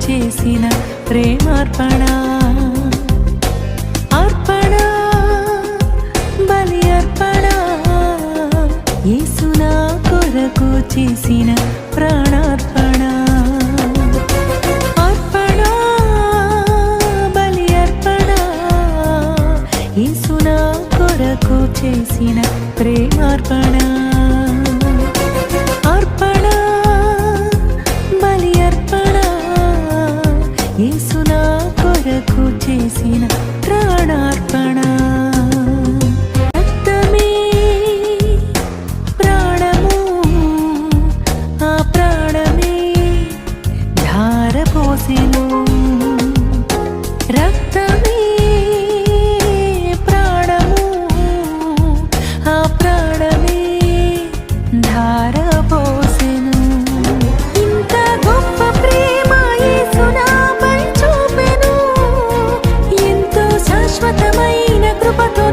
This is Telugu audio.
చేసిన ప్రేమార్పణ, అర్పణ, బలి అర్పణ, యేసు నా కొరకు చేసిన ప్రాణార్పణ, అర్పణ, బలి అర్పణ, యేసు నా కొరకు చేసిన ప్రేమార్పణ, అర్పణ, బలి అర్పణ, యేసు నా కొరకు చేసిన ప్రాణార్పణ. రక్తమే ప్రాణము, ఆ ప్రాణమే ధారపోసెను, రక్తమే ప్రాణము, ఆ ప్రాణమే ధారపోసెను. ఇంత గొప్ప ప్రేమ యేసు నాపై చూపెను, ఎంతో శాశ్వతమైన కృపతో